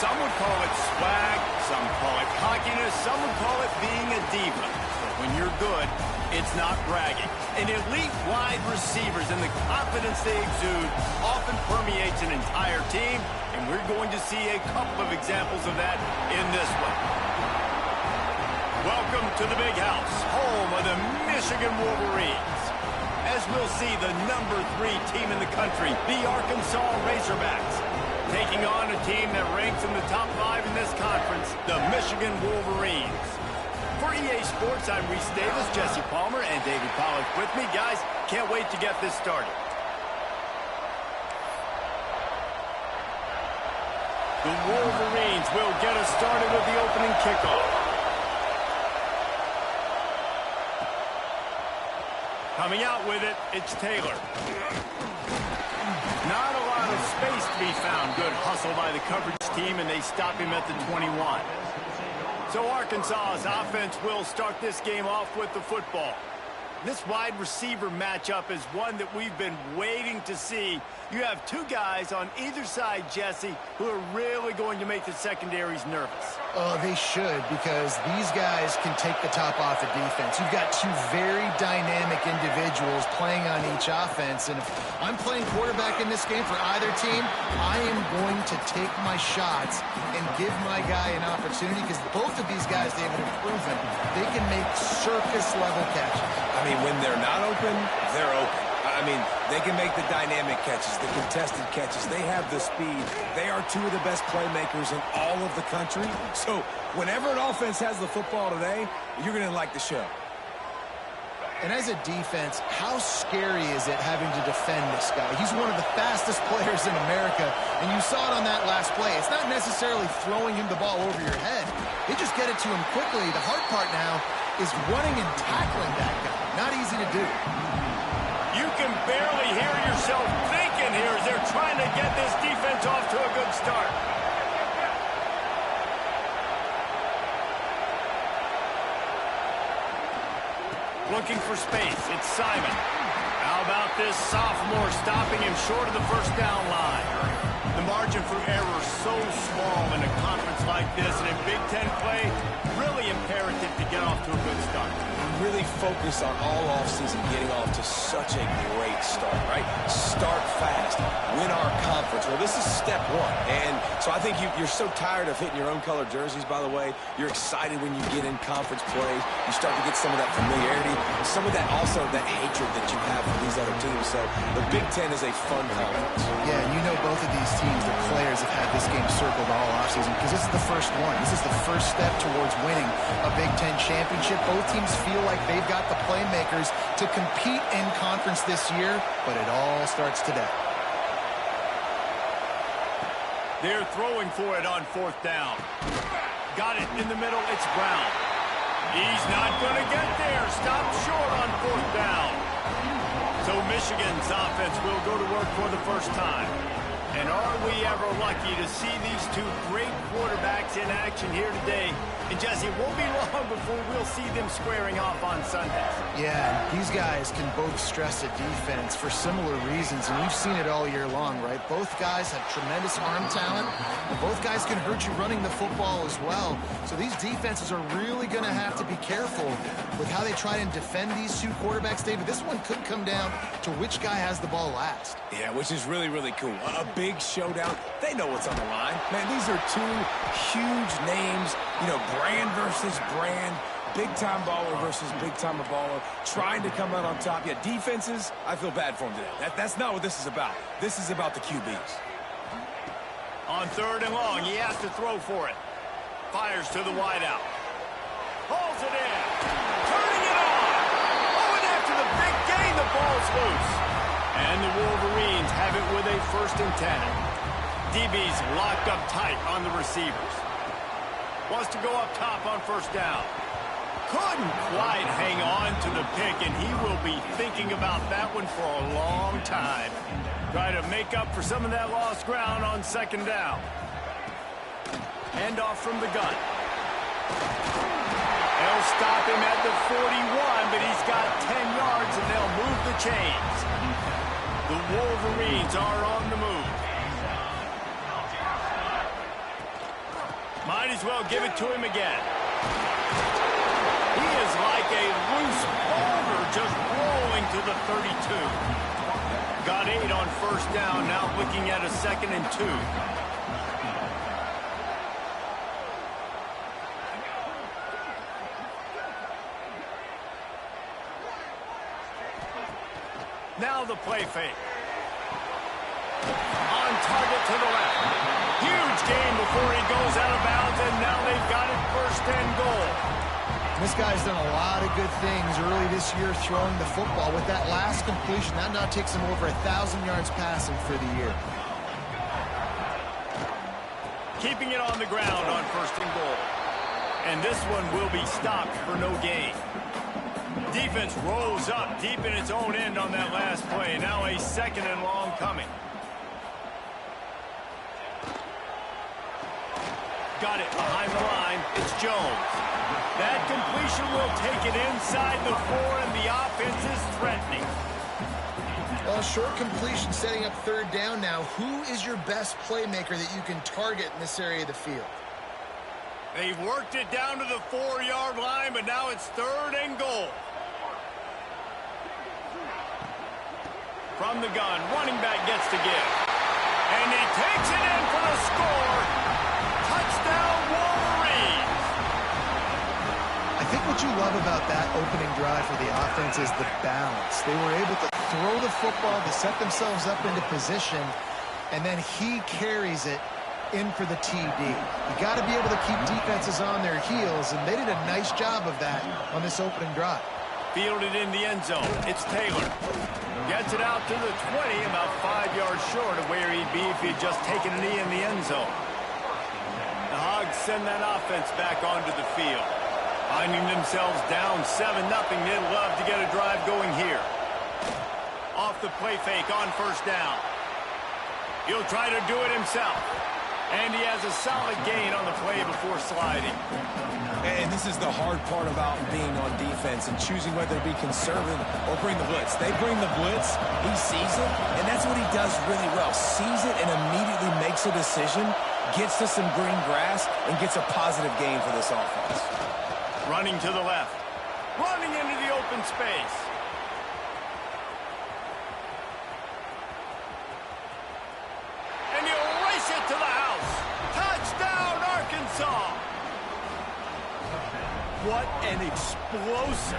Some would call it swag, some call it cockiness, some would call it being a diva. But when you're good, it's not bragging. And elite wide receivers and the confidence they exude often permeates an entire team, and we're going to see a couple of examples of that in this one. Welcome to the Big House, home of the Michigan Wolverines. As we'll see, the number 3 team in the country, the Arkansas Razorbacks, taking on a team that ranks in the top 5 in this conference, the Michigan Wolverines. For EA Sports, I'm Reese Davis, Jesse Palmer, and David Pollack with me. Guys, can't wait to get this started. The Wolverines will get us started with the opening kickoff. Coming out with it, it's Taylor. Not a lot of space to be found. Good hustle by the coverage team, and they stop him at the 21. So Arkansas's offense will start this game off with the football. This wide receiver matchup is one that we've been waiting to see. You have 2 guys on either side, Jesse, who are really going to make the secondaries nervous. Oh, they should, because these guys can take the top off the defense. You've got 2 very dynamic individuals playing on each offense, and if I'm playing quarterback in this game for either team, I am going to take my shots and give my guy an opportunity, because both of these guys, David, have proven they can make circus-level catches. I mean, when they're not open, they're open. I mean, they can make the dynamic catches, the contested catches. They have the speed. They are 2 of the best playmakers in all of the country. So whenever an offense has the football today, you're going to like the show. And as a defense, how scary is it having to defend this guy? He's one of the fastest players in America, and you saw it on that last play. It's not necessarily throwing him the ball over your head. They just get it to him quickly. The hard part now is running and tackling that guy. Not easy to do. You can barely hear yourself thinking here as they're trying to get this defense off to a good start. Looking for space, it's Simon. How about this sophomore stopping him short of the first down line? The margin for error so small in a conference like this, and in Big Ten play, really imperative to get off to a good start. Really focus on all offseason getting off to such a great start, right? Start fast, win our conference. Well, this is step 1. And so I think you're so tired of hitting your own color jerseys, by the way. You're excited when you get in conference play. You start to get some of that familiarity, some of that also that hatred that you have for these other teams. So the Big Ten is a fun conference. Yeah, you know both of these teams, the players have had this game circled all offseason because this is the first one. This is the first step towards winning a Big Ten championship. Both teams feel like they've got the playmakers to compete in conference this year, but it all starts today. They're throwing for it on 4th down. Got it in the middle, it's Brown. He's not going to get there. Stop short on 4th down. So Michigan's offense will go to work for the first time. And are we ever lucky to see these 2 great quarterbacks in action here today? And Jesse, it won't be long before we'll see them squaring off on Sundays. Yeah, these guys can both stress a defense for similar reasons, and we've seen it all year long, right? Both guys have tremendous arm talent, and both guys can hurt you running the football as well. So these defenses are really going to have to be careful with how they try and defend these 2 quarterbacks. David, this one could come down to which guy has the ball last. Yeah, which is really, really cool. A big showdown. They know what's on the line. Man, these are 2 huge names, you know, brand versus brand, big-time baller versus big-time baller, trying to come out on top. Yeah, defenses, I feel bad for them today. That's not what this is about. This is about the QBs. On 3rd and long, he has to throw for it. Fires to the wideout. Pulls it in. Turning it on. Oh, and after the big gain, the ball's loose. And the Wolverines have it with a 1st and 10. DB's locked up tight on the receivers. Wants to go up top on 1st down. Couldn't quite hang on to the pick, and he will be thinking about that one for a long time. Try to make up for some of that lost ground on 2nd down. Handoff from the gun. They'll stop him at the 41, but he's got 10 yards, and they'll move the chains. The Wolverines are on the move. Might as well give it to him again. He is like a loose boulder just rolling to the 32. Got 8 on first down, now looking at a 2nd and 2. Now the play fake. On target to the left. Huge gain before he goes out of bounds, and now they've got it 1st and goal. This guy's done a lot of good things early this year throwing the football. With that last completion, that now takes him over 1,000 yards passing for the year. Keeping it on the ground on 1st and goal. And this one will be stopped for no gain. Defense rolls up deep in its own end on that last play. Now a 2nd and long coming. Got it behind the line. It's Jones. That completion will take it inside the 4, and the offense is threatening. Well, short completion setting up 3rd down now. Who is your best playmaker that you can target in this area of the field? They've worked it down to the 4-yard line, but now it's 3rd and goal. From the gun, running back gets to give. And he takes it in for the score. Touchdown, Wolverines. I think what you love about that opening drive for the offense is the balance. They were able to throw the football to set themselves up into position, and then he carries it in for the TD. You got to be able to keep defenses on their heels, and they did a nice job of that on this opening drive. Fielded in the end zone. It's Taylor. Gets it out to the 20, about 5 yards short of where he'd be if he'd just taken a knee in the end zone. The Hogs send that offense back onto the field. Finding themselves down 7-0, they'd love to get a drive going here. Off the play fake on 1st down. He'll try to do it himself. And he has a solid gain on the play before sliding. And this is the hard part about being on defense and choosing whether to be conservative or bring the blitz. They bring the blitz, he sees it, and that's what he does really well. Sees it and immediately makes a decision, gets to some green grass, and gets a positive gain for this offense. Running to the left. Running into the open space. And he'll race it to the house. Touchdown, Arkansas. What an explosive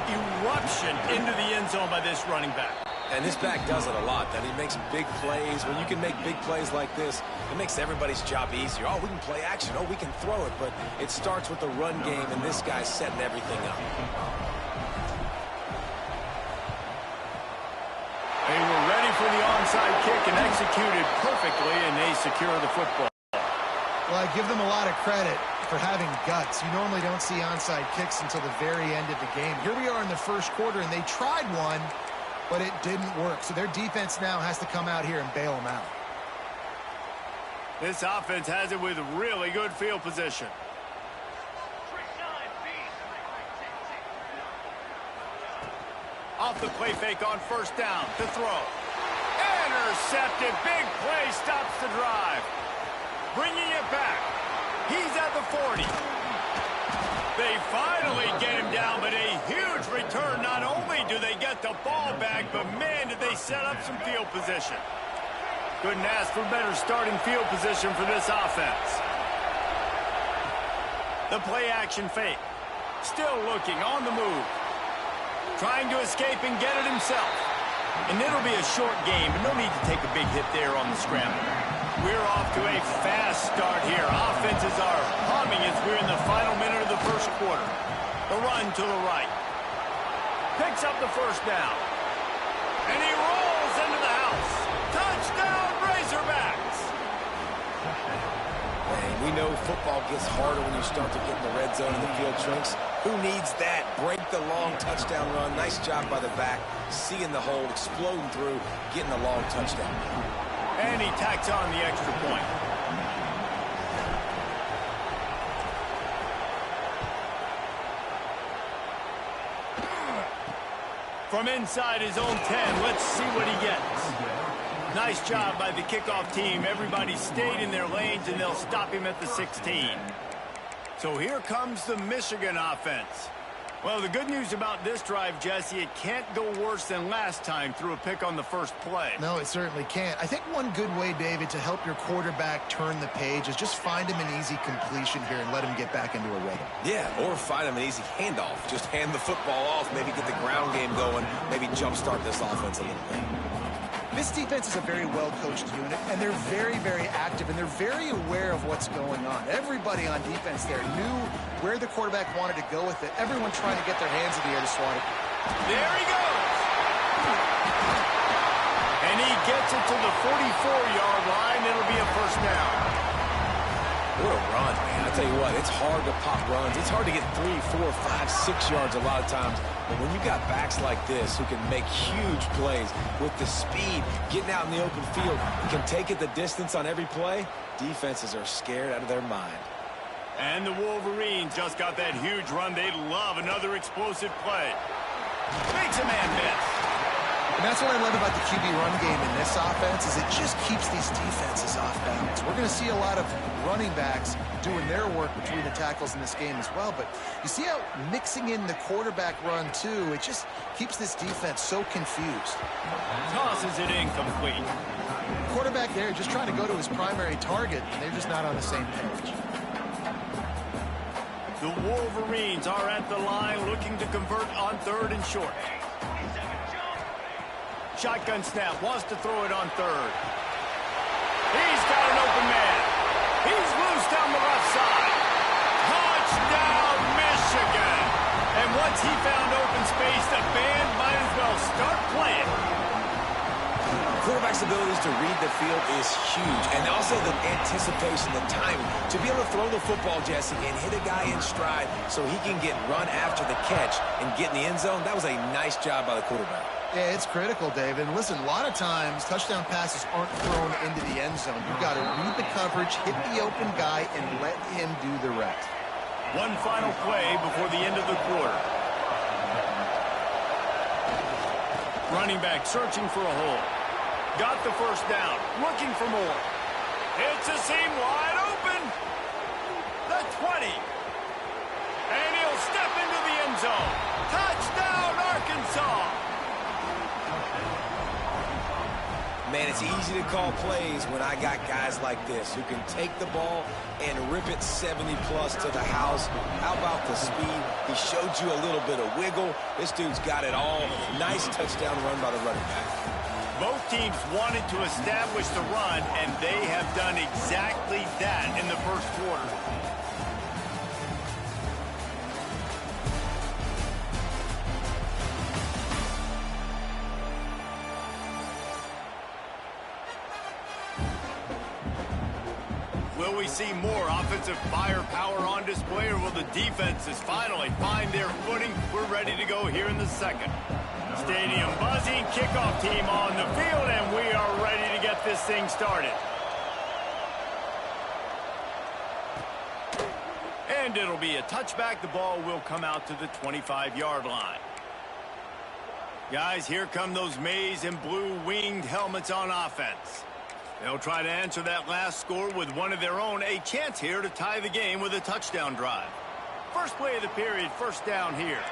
eruption into the end zone by this running back. And this back does it a lot. That he makes big plays. When you can make big plays like this, it makes everybody's job easier. Oh, we can play action. Oh, we can throw it. But it starts with the run game, and this guy's setting everything up. They were ready for the onside kick and executed perfectly, and they secure the football. Well, I give them a lot of credit for having guts. You normally don't see onside kicks until the very end of the game. Here we are in the 1st quarter, and they tried one, but it didn't work. So their defense now has to come out here and bail them out. This offense has it with really good field position. Off the play fake on 1st down to throw. Intercepted. Big play stops the drive. Bringing it back. He's at the 40. They finally get him down, but a huge return. Not only do they get the ball back, but man, did they set up some field position. Couldn't ask for better starting field position for this offense. The play action fake. Still looking on the move. Trying to escape and get it himself. And it'll be a short game, but no need to take a big hit there on the scramble. We're off to a fast start here. Offenses are humming as we're in the final minute of the 1st quarter. The run to the right. Picks up the 1st down. And he rolls into the house. Touchdown, Razorbacks! Man, we know football gets harder when you start to get in the red zone and the field shrinks. Who needs that? Break the long touchdown run. Nice job by the back. Seeing the hole, exploding through, getting a long touchdown. And he tacks on the extra point. From inside his own 10, let's see what he gets. Nice job by the kickoff team. Everybody stayed in their lanes, and they'll stop him at the 16. So here comes the Michigan offense. Well, the good news about this drive, Jesse, it can't go worse than last time through a pick on the first play. No, it certainly can't. I think one good way, David, to help your quarterback turn the page is just find him an easy completion here and let him get back into a rhythm. Yeah, or find him an easy handoff. Just hand the football off, maybe get the ground game going, maybe jumpstart this offense a little bit. This defense is a very well-coached unit, and they're very, very active, and they're very aware of what's going on. Everybody on defense there knew where the quarterback wanted to go with it. Everyone trying to get their hands in the air to swat it. There he goes. And he gets it to the 44-yard line. It'll be a first down. What a run, man. I tell you what, it's hard to pop runs. It's hard to get 3, 4, 5, 6 yards a lot of times. But when you got backs like this who can make huge plays with the speed, getting out in the open field, can take it the distance on every play, defenses are scared out of their mind. And the Wolverines just got that huge run. They love another explosive play. Makes a man miss. And that's what I love about the QB run game in this offense is it just keeps these defenses off balance. We're going to see a lot of running backs doing their work between the tackles in this game as well. But you see how mixing in the quarterback run, too, it just keeps this defense so confused. Tosses it incomplete. Quarterback there just trying to go to his primary target, and they're just not on the same page. The Wolverines are at the line looking to convert on 3rd and short. Shotgun snap, wants to throw it on 3rd. He's got an open man. He's loose down the left side. Touchdown, Michigan. And once he found open space, the band might as well start playing. Quarterback's abilities to read the field is huge. And also the anticipation, the timing. To be able to throw the football, Jesse, and hit a guy in stride so he can get run after the catch and get in the end zone, that was a nice job by the quarterback. Yeah, it's critical, David. And listen, a lot of times touchdown passes aren't thrown into the end zone. You've got to read the coverage, hit the open guy, and let him do the rest. One final play before the end of the quarter. Running back searching for a hole. Got the first down, looking for more. It's a seam wide open. The 20. And he'll step into the end zone. Touchdown, Arkansas. Man, it's easy to call plays when I got guys like this who can take the ball and rip it 70-plus to the house. How about the speed? He showed you a little bit of wiggle. This dude's got it all. Nice touchdown run by the running back. Both teams wanted to establish the run, and they have done exactly that in the first quarter. Will we see more offensive firepower on display, or will the defenses finally find their footing? We're ready to go here in the second. Stadium buzzing, kickoff team on the field, and we are ready to get this thing started. And it'll be a touchback. The ball will come out to the 25-yard line. Guys, here come those maize and blue winged helmets on offense. They'll try to answer that last score with one of their own. A chance here to tie the game with a touchdown drive. First play of the period, first down here.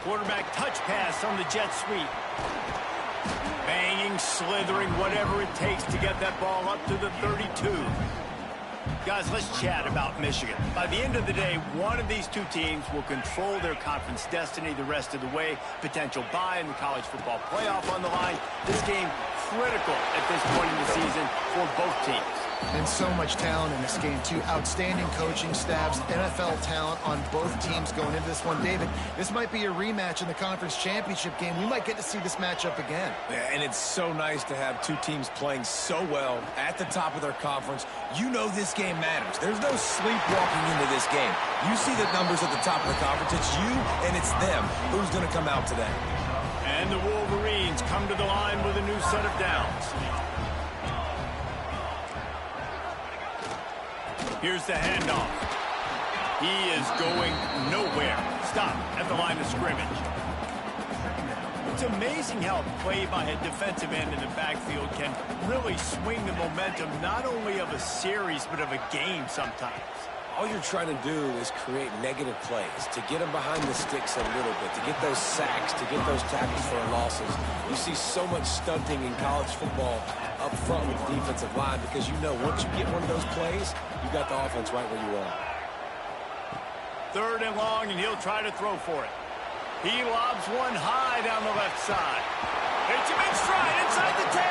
Quarterback touch pass on the jet sweep. Banging, slithering, whatever it takes to get that ball up to the 32. Guys, let's chat about Michigan. By the end of the day, one of these two teams will control their conference destiny the rest of the way. Potential bye in the college football playoff on the line. This game critical at this point in the season for both teams. And so much talent in this game, too. Outstanding coaching staffs, NFL talent on both teams going into this one. David, this might be a rematch in the conference championship game. We might get to see this matchup again. Yeah, and it's so nice to have two teams playing so well at the top of their conference. You know this game matters. There's no sleepwalking into this game. You see the numbers at the top of the conference. It's you and it's them. Who's going to come out today? And the Wolverines come to the line with a new set of downs. Here's the handoff. He is going nowhere. Stop at the line of scrimmage. It's amazing how a play by a defensive end in the backfield can really swing the momentum not only of a series but of a game sometimes. All you're trying to do is create negative plays, to get them behind the sticks a little bit, to get those sacks, to get those tackles for losses. You see so much stunting in college football up front with the defensive line because you know once you get one of those plays, you got the offense right where you want. 3rd and long, and he'll try to throw for it. He lobs one high down the left side. Takes him in stride inside the 10.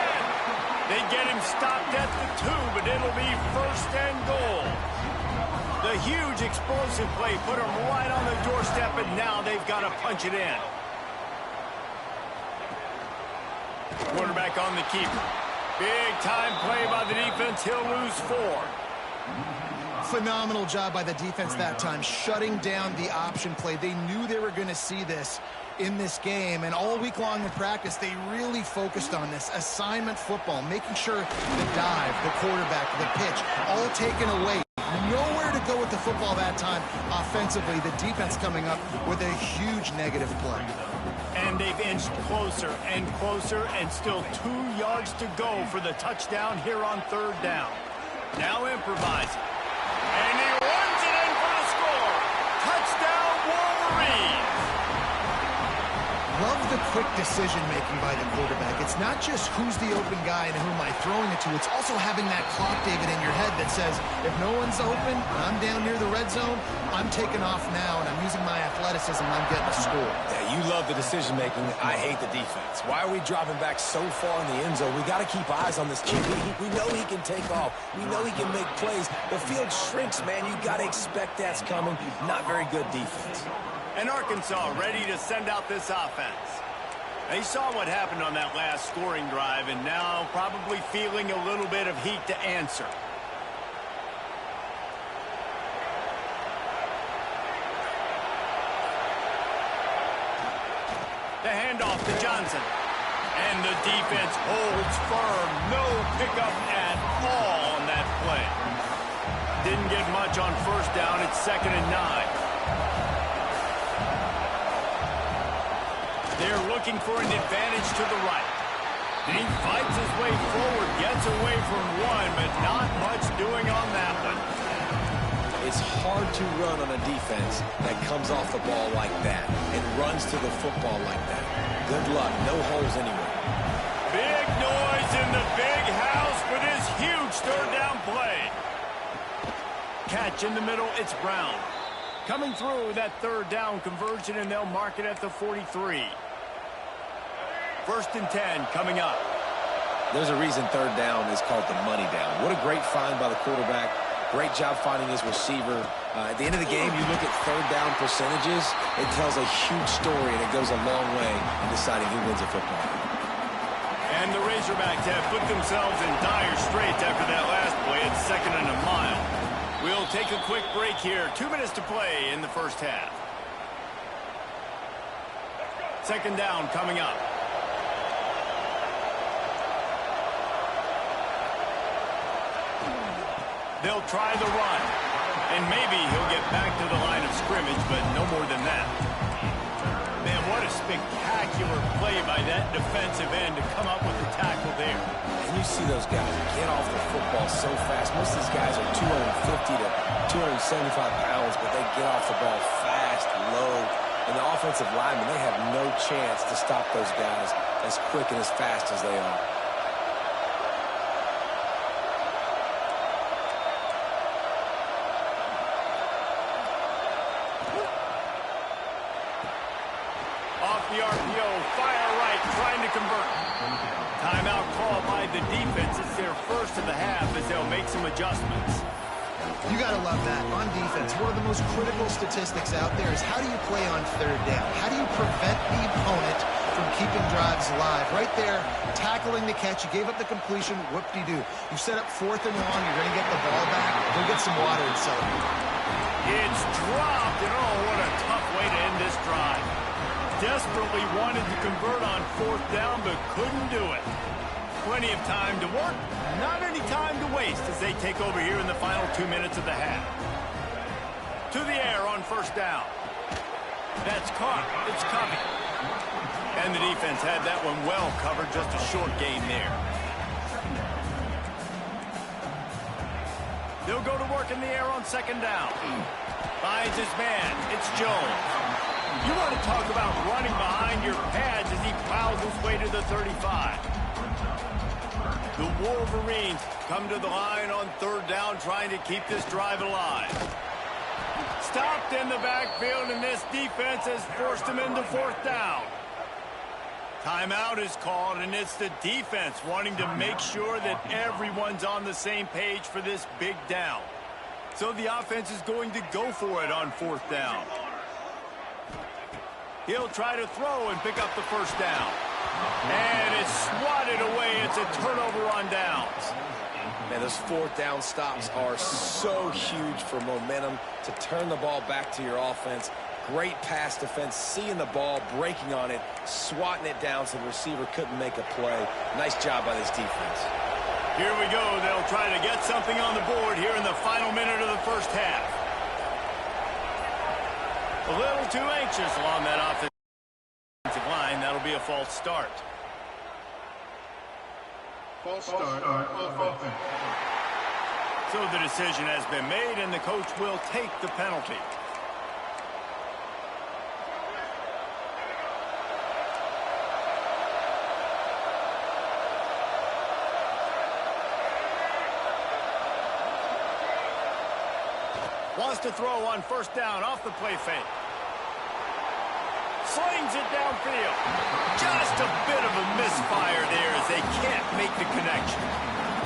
They get him stopped at the 2, but it'll be 1st and goal. The huge explosive play put them right on the doorstep, and now they've got to punch it in. Quarterback on the keeper. Big time play by the defense. He'll lose 4. Phenomenal job by the defense that time, shutting down the option play. They knew they were going to see this in this game, and all week long in practice, they really focused on this assignment football, making sure the dive, the quarterback, the pitch, all taken away. Nowhere to go with the football that time offensively. The defense coming up with a huge negative play. And they've inched closer and closer, and still 2 yards to go for the touchdown here on 3rd down. Now improvising. And he runs it in for the score. Touchdown, Wolverines. Love the quick decision-making by the quarterback. It's not just who's the open guy and who am I throwing it to. It's also having that clock, David, in your head that says, if no one's open, I'm down near the red zone, I'm taking off now, and I'm using my athleticism, and I'm getting a score. Yeah, you love the decision-making. I hate the defense. Why are we dropping back so far in the end zone? We got to keep eyes on this kid. We know he can take off. We know he can make plays. The field shrinks, man. You got to expect that's coming. Not very good defense. And Arkansas ready to send out this offense. They saw what happened on that last scoring drive, and now probably feeling a little bit of heat to answer. The handoff to Johnson. And the defense holds firm. No pickup at all on that play. Didn't get much on 1st down. It's 2nd and 9. They're looking for an advantage to the right. And he fights his way forward, gets away from one, but not much doing on that one. It's hard to run on a defense that comes off the ball like that and runs to the football like that. Good luck. No holes anywhere. Big noise in the big house with his huge 3rd down play. Catch in the middle, it's Brown. Coming through that 3rd down conversion, and they'll mark it at the 43. 1st and 10 coming up. There's a reason 3rd down is called the money down. What a great find by the quarterback. Great job finding his receiver. At the end of the game, you look at 3rd down percentages. It tells a huge story, and it goes a long way in deciding who wins a football game. And the Razorbacks have put themselves in dire straits after that last play. It's 2nd and a mile. We'll take a quick break here. 2 minutes to play in the 1st half. 2nd down coming up. They'll try the run. And maybe he'll get back to the line of scrimmage, but no more than that. Man, what a spectacular play by that defensive end to come up with the tackle there. And you see those guys get off the football so fast. Most of these guys are 250 to 275 pounds, but they get off the ball fast, low. And the offensive linemen, they have no chance to stop those guys as quick and as fast as they are. Off the RPO, fire right, trying to convert. Timeout call by the defense. It's their 1st of the half as they'll make some adjustments. You got to love that. On defense, one of the most critical statistics out there is how do you play on 3rd down? How do you prevent the opponent from keeping drives alive? Right there, tackling the catch. You gave up the completion. Whoop-de-doo. You set up 4th and long. You're going to get the ball back. Go get some water and celebrate. It's dropped, and oh, what a tough way to end this drive. Desperately wanted to convert on 4th down, but couldn't do it. Plenty of time to work, not any time to waste as they take over here in the final 2 minutes of the half. To the air on 1st down. That's caught. It's coming. And the defense had that one well covered, just a short gain there. They'll go to work in the air on second down. Finds his man. It's Jones. You want to talk about running behind your pads as he plows his way to the 35. The Wolverines come to the line on third down, trying to keep this drive alive. Stopped in the backfield, and this defense has forced him into fourth down. Timeout is called, and it's the defense wanting to make sure that everyone's on the same page for this big down. So the offense is going to go for it on fourth down. He'll try to throw and pick up the first down. And it's swatted away. It's a turnover on downs. Man, those fourth down stops are so huge for momentum to turn the ball back to your offense. Great pass defense, seeing the ball, breaking on it, swatting it down so the receiver couldn't make a play. Nice job by this defense. Here we go. They'll try to get something on the board here in the final minute of the first half. A little too anxious along that offensive line. That'll be a false start. False start. Offense. So the decision has been made, and the coach will take the penalty. Wants to throw on first down off the play fake. Slings it downfield. Just a bit of a misfire there as they can't make the connection.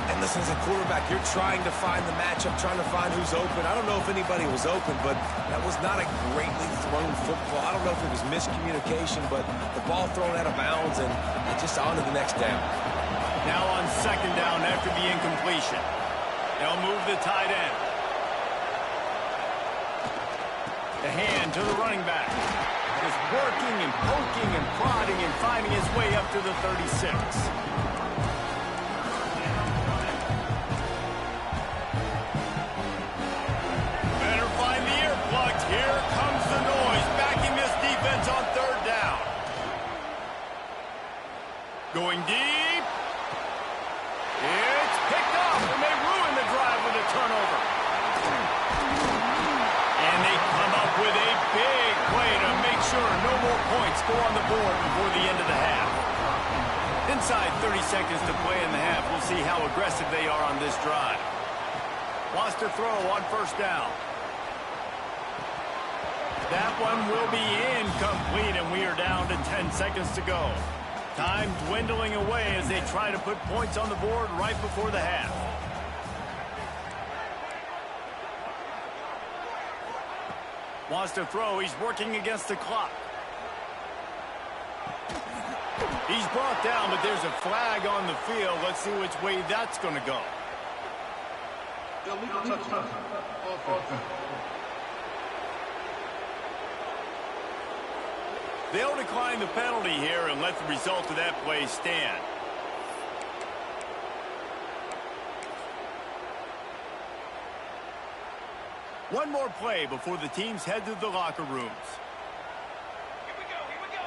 And listen, as a quarterback, you're trying to find the matchup, trying to find who's open. I don't know if anybody was open, but that was not a greatly thrown football. I don't know if it was miscommunication, but the ball thrown out of bounds and just on to the next down. Now on second down after the incompletion. They'll move the tight end. The hand to the running back. Just working and poking and prodding and finding his way up to the 36. Better find the earplugs. Here comes the noise, backing this defense on third down. Going deep. It's picked up, and they ruin the drive with a turnover. And they come up with a big play to make sure no more points go on the board before the end of the half. Inside 30 seconds to play in the half, we'll see how aggressive they are on this drive. Wants to throw on first down. That one will be incomplete, and we are down to 10 seconds to go. Time dwindling away as they try to put points on the board right before the half. Wants to throw. He's working against the clock. He's brought down, but there's a flag on the field. Let's see which way that's going to go. Illegal touchdown. Offense. They'll decline the penalty here and let the result of that play stand. One more play before the teams head to the locker rooms. Here we go.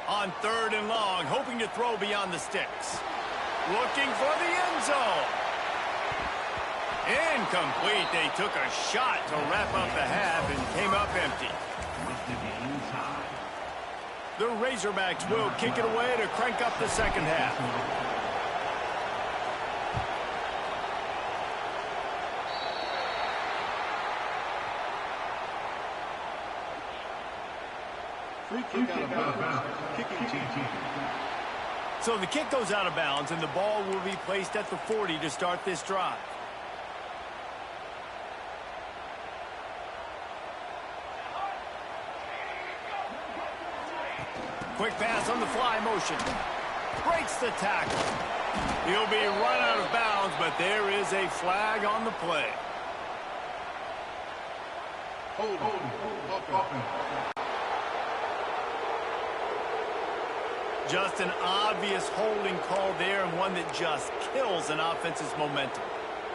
On third and long, hoping to throw beyond the sticks. Looking for the end zone. Incomplete. They took a shot to wrap up the half and came up empty. The Razorbacks will kick it away to crank up the second half. Free kick out of bounds. Kicking team. So the kick goes out of bounds, and the ball will be placed at the 40 to start this drive. Quick pass on the fly motion. Breaks the tackle. He'll be run out of bounds, but there is a flag on the play. Hold. Just an obvious holding call there, and one that just kills an offense's momentum.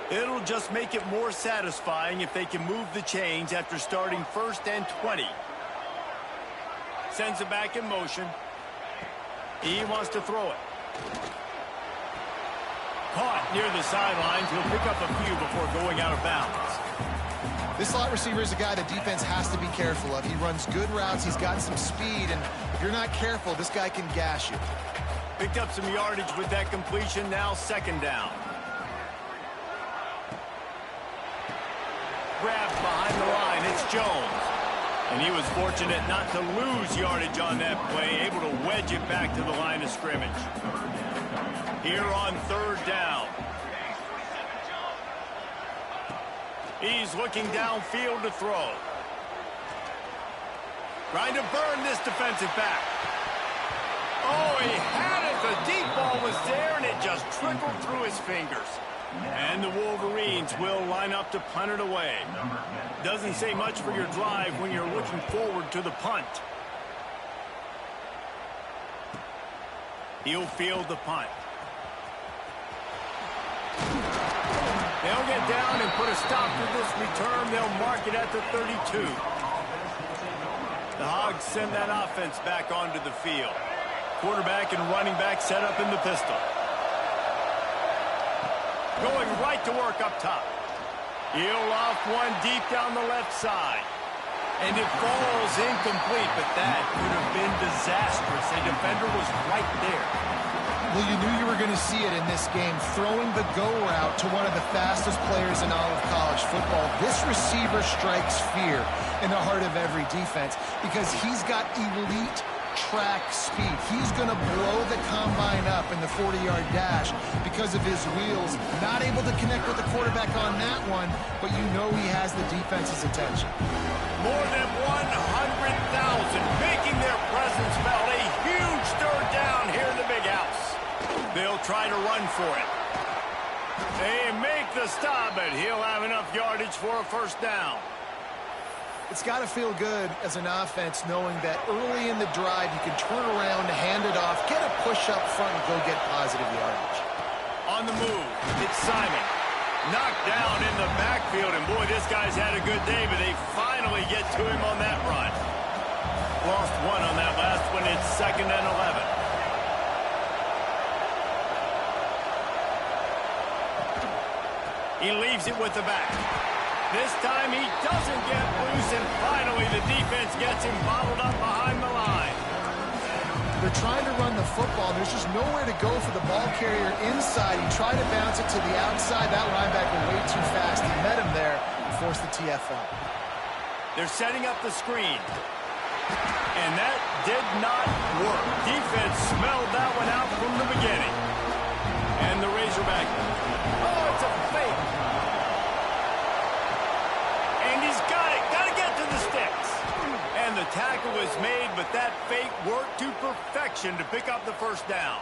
It'll just make it more satisfying if they can move the chains after starting first and 20. sends it back in motion. He wants to throw it. Caught near the sidelines. He'll pick up a few before going out of bounds. This slot receiver is a guy the defense has to be careful of. He runs good routes. He's got some speed, and if you're not careful, this guy can gash you. Picked up some yardage with that completion. Now second down. Grabbed behind the line. It's Jones. And he was fortunate not to lose yardage on that play, able to wedge it back to the line of scrimmage. Here on third down. He's looking downfield to throw. Trying to burn this defensive back. Oh, he had it. The deep ball was there, and it just trickled through his fingers. And the Wolverines will line up to punt it away. Doesn't say much for your drive when you're looking forward to the punt. He'll field the punt. They'll get down and put a stop to this return. They'll mark it at the 32. The Hogs send that offense back onto the field. Quarterback and running back set up in the pistol. Going right to work up top. He'll off one deep down the left side. And it falls incomplete, but that could have been disastrous. A defender was right there. Well, you knew you were going to see it in this game, throwing the go route to one of the fastest players in all of college football. This receiver strikes fear in the heart of every defense because he's got elite track speed. He's going to blow the combine up in the 40-yard dash because of his wheels. Not able to connect with the quarterback on that one, but you know he has the defense's attention. More than 100,000 making their presence felt. A huge third down here in the big house. They'll try to run for it. They make the stop, but he'll have enough yardage for a first down. It's got to feel good as an offense knowing that early in the drive you can turn around, hand it off, get a push up front, and go get positive yardage. On the move, it's Simon. Knocked down in the backfield, and boy, this guy's had a good day, but they finally get to him on that run. Lost one on that last one. It's 2nd and 11. He leaves it with the back. This time he doesn't get loose, and finally the defense gets him bottled up behind the line. They're trying to run the football. There's just nowhere to go for the ball carrier inside. He tried to bounce it to the outside. That linebacker way too fast. He met him there and forced the TFL. They're setting up the screen. And that did not work. Defense smelled that one out from the beginning. And the Razorback. Oh, it's a fake. And he's got it. Got to get to the sticks. And the tackle was made, but that fake worked to perfection to pick up the first down.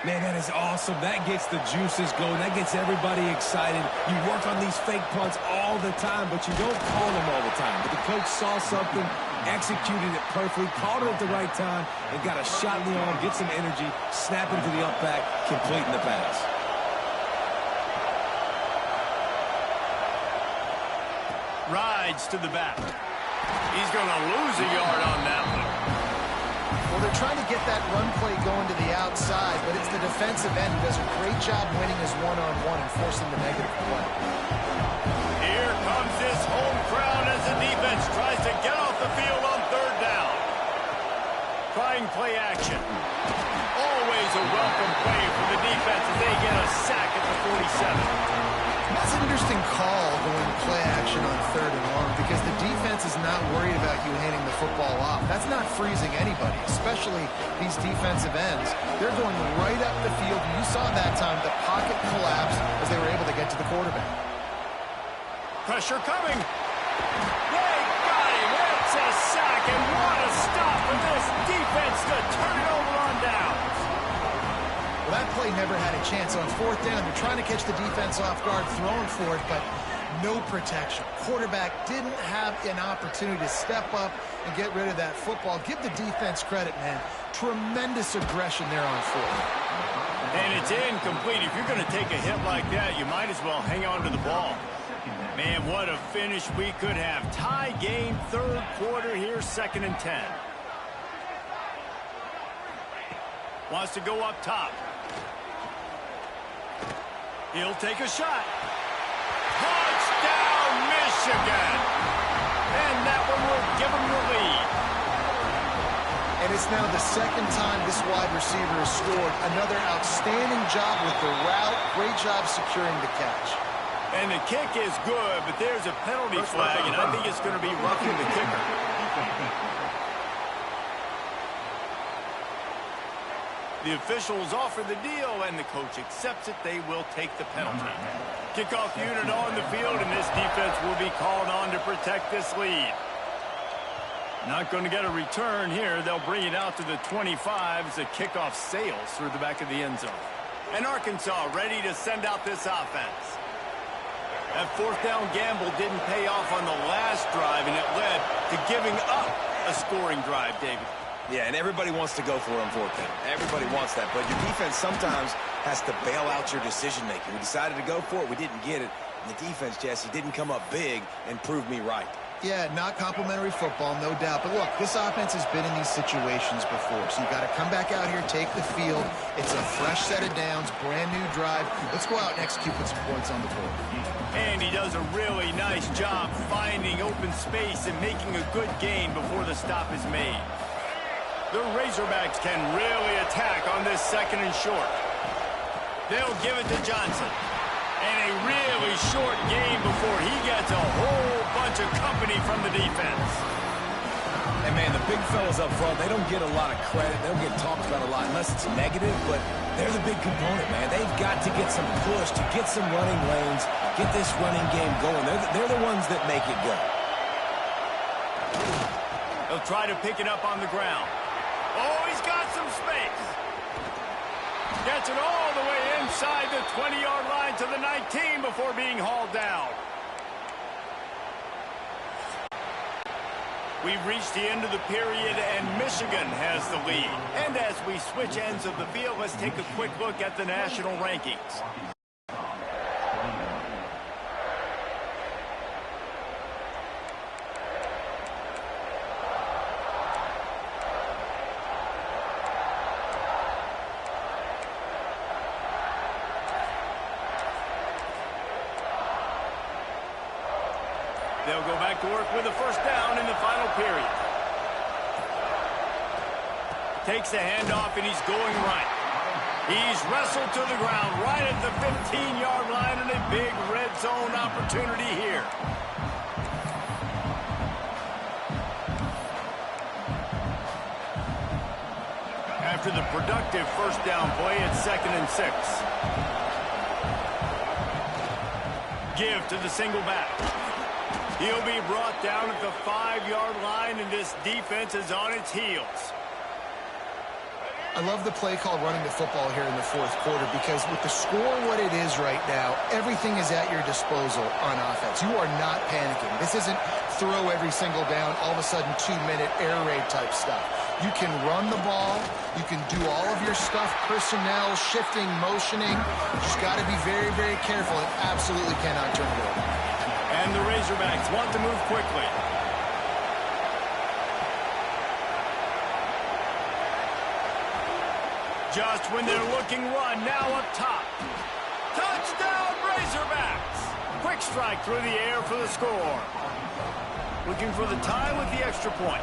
Man, that is awesome. That gets the juices going. That gets everybody excited. You work on these fake punts all the time, but you don't call them all the time. But the coach saw something, executed it perfectly, called it at the right time, and got a shot in the arm, get some energy, snap into the up back, completing the pass. Rides to the back. He's going to lose a yard on that one. Well, they're trying to get that run play going to the outside, but it's the defensive end who does a great job winning his one-on-one and forcing the negative play. Here comes this home crowd as the defense tries to get off the field on third down. Trying play action. Always a welcome play for the defense as they get a sack at the 47. That's an interesting call going to play action on third and long because the defense is not worried about you handing the football off. That's not freezing anybody, especially these defensive ends. They're going right up the field. You saw that time the pocket collapse as they were able to get to the quarterback. Pressure coming. They got him. It's a sack, and what a stop for this defense to turn it over on downs. Well, that play never had a chance. On fourth down, they're trying to catch the defense off guard, throwing for it, but no protection. Quarterback didn't have an opportunity to step up and get rid of that football. Give the defense credit, man. Tremendous aggression there on fourth. And it's incomplete. If you're going to take a hit like that, you might as well hang on to the ball. Man, what a finish we could have. Tie game, third quarter here, 2nd and 10. Wants to go up top. He'll take a shot. Touchdown, Michigan! And that one will give him the lead. And it's now the 2nd time this wide receiver has scored. Another outstanding job with the route. Great job securing the catch. And the kick is good, but there's a penalty flag, and I think it's going to be roughing the kicker. The officials offer the deal, and the coach accepts it. They will take the penalty. Kickoff unit on the field, and this defense will be called on to protect this lead. Not going to get a return here. They'll bring it out to the 25 as the kickoff sails through the back of the end zone. And Arkansas ready to send out this offense. That 4th down gamble didn't pay off on the last drive, and it led to giving up a scoring drive, David. Yeah, and everybody wants to go for it on 4th down. Everybody wants that, but your defense sometimes has to bail out your decision-making. We decided to go for it. We didn't get it. And the defense, Jesse, didn't come up big and prove me right. Yeah, not complimentary football, no doubt. But look, this offense has been in these situations before. So you got to come back out here, take the field. It's a fresh set of downs, brand new drive. Let's go out and execute with some points on the board. And he does a really nice job finding open space and making a good gain before the stop is made. The Razorbacks can really attack on this 2nd and short. They'll give it to Johnson. And a really short game before he gets a whole bunch of company from the defense. And, man, the big fellas up front, they don't get a lot of credit. They don't get talked about a lot unless it's negative, but they're the big component, man. They've got to get some push, to get some running lanes, get this running game going. They're the ones that make it go. They'll try to pick it up on the ground. Oh, he's got some space. Gets it all the way inside the 20-yard line to the 19 before being hauled down. We've reached the end of the period, and Michigan has the lead. And as we switch ends of the field, let's take a quick look at the national rankings. They'll go back to work with a 1st down in the final period. Takes the handoff, and he's going right. He's wrestled to the ground right at the 15-yard line, and a big red zone opportunity here. After the productive 1st down play, it's 2nd and 6. Give to the single back. He'll be brought down at the 5-yard line, and this defense is on its heels. I love the play call running the football here in the 4th quarter because with the score what it is right now, everything is at your disposal on offense. You are not panicking. This isn't throw every single down, all of a sudden 2-minute air raid type stuff. You can run the ball. You can do all of your stuff, personnel, shifting, motioning. You just got to be very, very careful and absolutely cannot turn it over. And the Razorbacks want to move quickly. Just when they're looking run, now up top. Touchdown, Razorbacks! Quick strike through the air for the score. Looking for the tie with the extra point.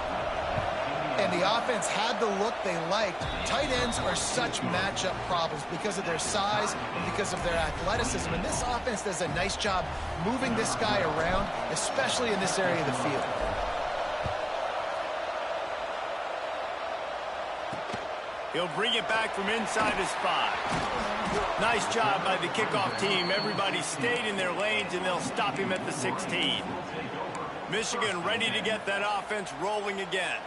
And the offense had the look they liked. Tight ends are such matchup problems because of their size and because of their athleticism. And this offense does a nice job moving this guy around, especially in this area of the field. He'll bring it back from inside his 5. Nice job by the kickoff team. Everybody stayed in their lanes, and they'll stop him at the 16. Michigan ready to get that offense rolling again.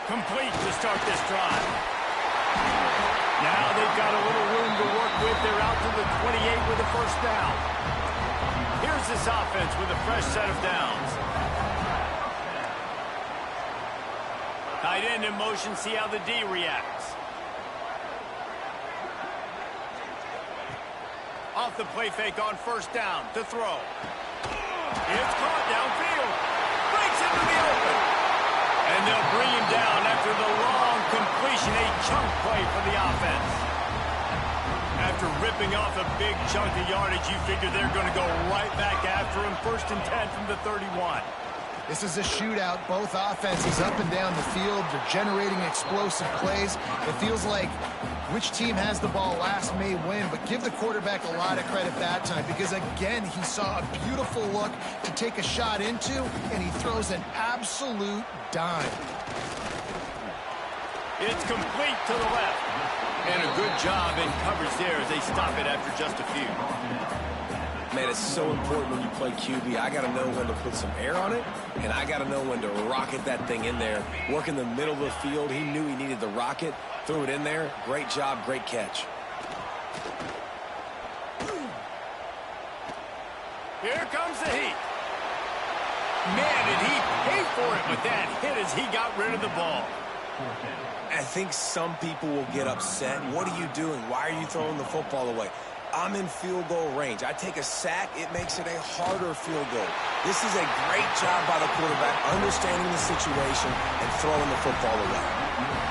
Complete to start this drive. Now they've got a little room to work with. They're out to the 28 with a 1st down. Here's this offense with a fresh set of downs. Tight end in motion, see how the D reacts. off the play fake on first down to throw. It's caught downfield. Breaks into the open. And they'll bring him down after the long completion, a chunk play for the offense. After ripping off a big chunk of yardage, you figure they're going to go right back after him. 1st and 10 from the 31. This is a shootout. Both offenses up and down the field. They're generating explosive plays. It feels like which team has the ball last may win, but give the quarterback a lot of credit that time because, again, he saw a beautiful look to take a shot into, and he throws an absolute dime. It's complete to the left. And a good job in coverage there as they stop it after just a few. Man, it's so important when you play QB. I got to know when to put some air on it, and I got to know when to rocket that thing in there. Work in the middle of the field. He knew he needed the rocket. Threw it in there. Great job, great catch. Here comes the heat. Man, did he pay for it with that hit as he got rid of the ball. I think some people will get upset. What are you doing? Why are you throwing the football away? I'm in field goal range. I take a sack, it makes it a harder field goal. This is a great job by the quarterback, understanding the situation and throwing the football away.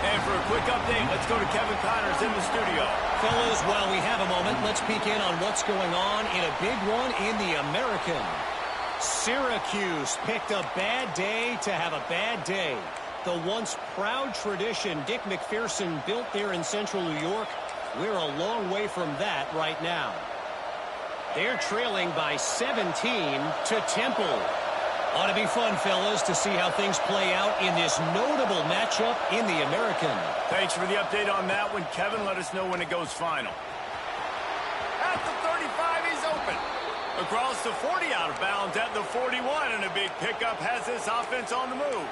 And for a quick update, let's go to Kevin Connors in the studio. Fellas, while we have a moment, let's peek in on what's going on in a big one in the American. Syracuse picked a bad day to have a bad day. The once proud tradition Dick McPherson built there in central New York, we're a long way from that right now. They're trailing by 17 to Temple. Ought to be fun, fellas, to see how things play out in this notable matchup in the American. Thanks for the update on that one, Kevin. Let us know when it goes final. At the 35, he's open. Across the 40, out of bounds at the 41, and a big pickup has this offense on the move.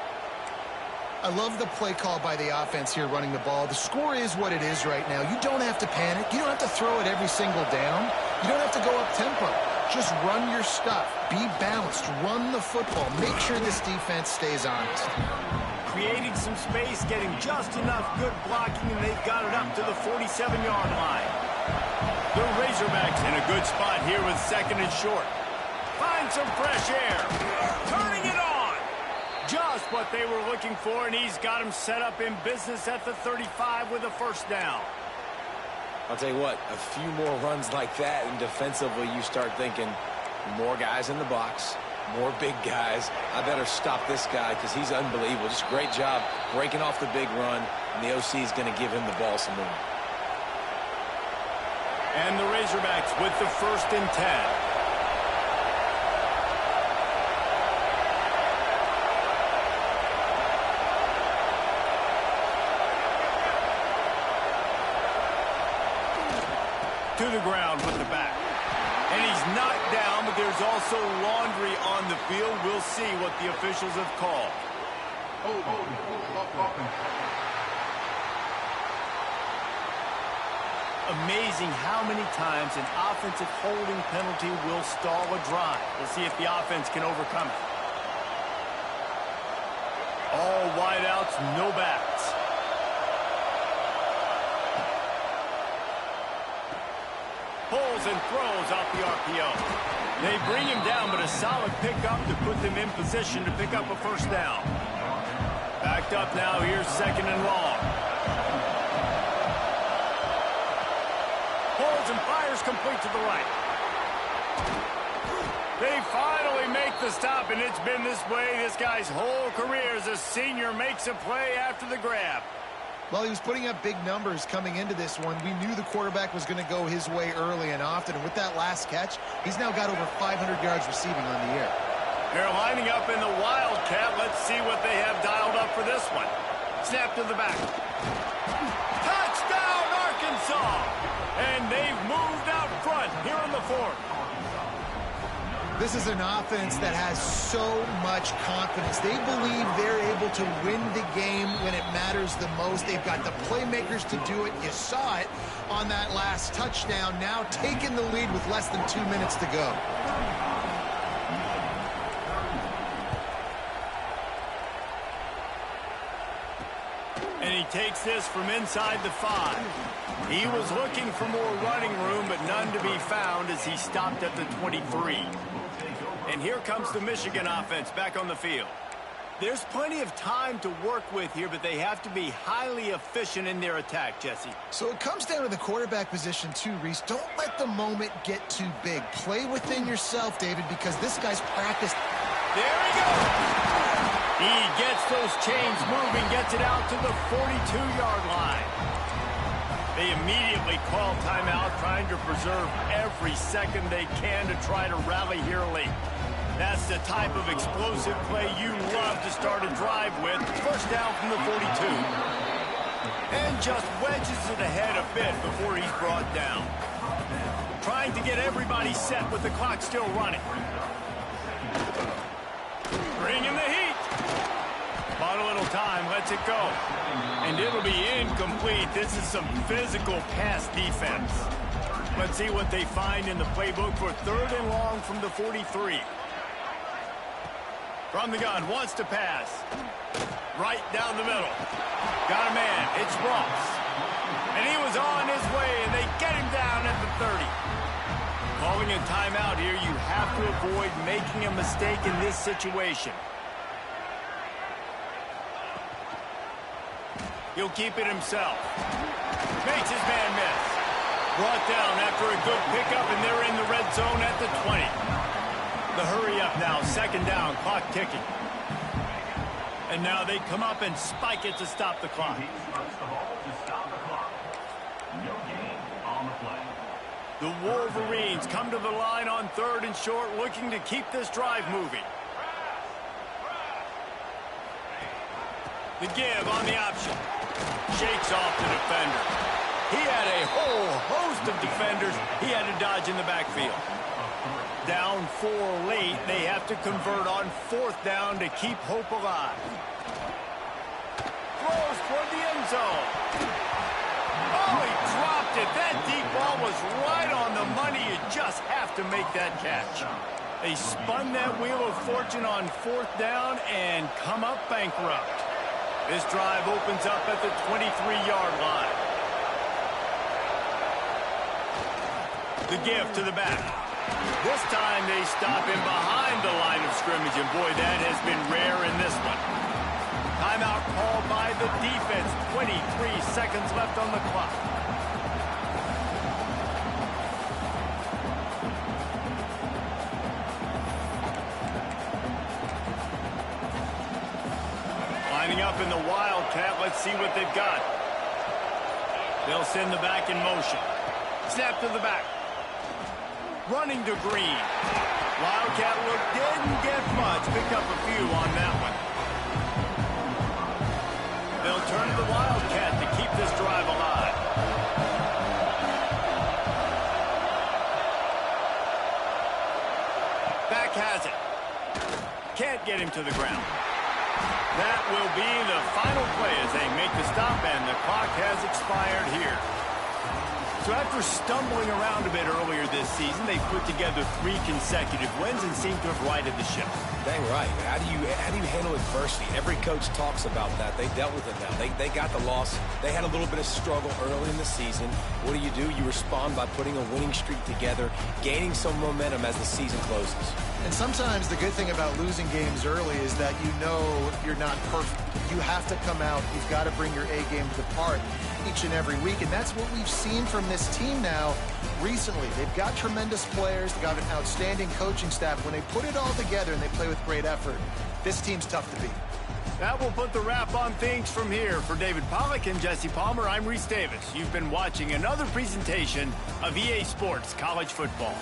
I love the play call by the offense here running the ball. The score is what it is right now. You don't have to panic. You don't have to throw it every single down. You don't have to go up tempo. Just run your stuff. Be balanced. Run the football. Make sure this defense stays honest. Creating some space, getting just enough good blocking, and they've got it up to the 47-yard line. The Razorbacks in a good spot here with 2nd and short. Find some fresh air. Turning it on. Just what they were looking for, and he's got him set up in business at the 35 with a 1st down. I'll tell you what, a few more runs like that, and defensively you start thinking more guys in the box, more big guys. I better stop this guy because he's unbelievable. Just a great job breaking off the big run, and the OC is going to give him the ball some more. And the Razorbacks with the 1st and 10. To the ground with the back. And he's knocked down, but there's also laundry on the field. We'll see what the officials have called. Amazing how many times an offensive holding penalty will stall a drive. We'll see if the offense can overcome it. All wideouts, no backs. Pulls and throws off the RPO. They bring him down, but a solid pickup to put them in position to pick up a 1st down. Backed up now, here's 2nd and long. Pulls and fires complete to the right. They finally make the stop, and it's been this way this guy's whole career as a senior makes a play after the grab. Well, he was putting up big numbers coming into this one. We knew the quarterback was going to go his way early and often. And with that last catch, he's now got over 500 yards receiving on the year. They're lining up in the Wildcat. Let's see what they have dialed up for this one. Snap to the back. Touchdown, Arkansas! And they've moved out front here in the 4th. This is an offense that has so much confidence. They believe they're able to win the game when it matters the most. They've got the playmakers to do it. You saw it on that last touchdown. Now taking the lead with less than 2 minutes to go. And And he takes this from inside the 5. He was looking for more running room, but none to be found as he stopped at the 23. And here comes the Michigan offense back on the field. There's plenty of time to work with here, but they have to be highly efficient in their attack, Jesse. So it comes down to the quarterback position too, Reese. Don't let the moment get too big. Play within yourself, David, because this guy's practiced. There he goes. He gets those chains moving, gets it out to the 42-yard line. They immediately call timeout, trying to preserve every second they can to try to rally here late. That's the type of explosive play you love to start a drive with. First down from the 42. And just wedges it ahead a bit before he's brought down. Trying to get everybody set with the clock still running. Bring in the heat. Bought a little time, lets it go. And it'll be incomplete. This is some physical pass defense. Let's see what they find in the playbook for 3rd and long from the 43. From the gun, wants to pass. Right down the middle. Got a man, it's Ross. And he was on his way, and they get him down at the 30. Calling a timeout here, you have to avoid making a mistake in this situation. He'll keep it himself. Makes his man miss. Brought down after a good pickup, and they're in the red zone at the 20. The hurry up now, 2nd down, clock ticking. And now they come up and spike it to stop the clock. The Wolverines come to the line on 3rd and short, looking to keep this drive moving. The give on the option. Shakes off the defender. He had a whole host of defenders he had to dodge in the backfield. Down 4 late, they have to convert on 4th down to keep hope alive. Throws toward the end zone. Oh, he dropped it. That deep ball was right on the money. You just have to make that catch. They spun that wheel of fortune on 4th down and come up bankrupt. This drive opens up at the 23-yard line. The give to the back. This time they stop him behind the line of scrimmage, and boy, that has been rare in this one. Timeout called by the defense. 23 seconds left on the clock. Lining up in the Wildcat. Let's see what they've got. They'll send the back in motion. Snap to the back. Running to Green. Wildcat look didn't get much. Pick up a few on that one. They'll turn to the Wildcat to keep this drive alive. Back has it. Can't get him to the ground. That will be the final play as they make the stop, and the clock has expired here. So after stumbling around a bit earlier this season, they put together 3 consecutive wins and seem to have righted the ship. Dang right. How do you handle adversity? Every coach talks about that. They dealt with it now. They got the loss. They had a little bit of struggle early in the season. What do? You respond by putting a winning streak together, gaining some momentum as the season closes. And sometimes the good thing about losing games early is that you know you're not perfect. You have to come out. You've got to bring your A game to the part each and every week, and that's what we've seen from this team now recently. They've got tremendous players. They've got an outstanding coaching staff. When they put it all together and they play with great effort, this team's tough to beat. That will put the wrap on things from here. For David Pollack and Jesse Palmer, I'm Reese Davis. You've been watching another presentation of EA Sports College Football.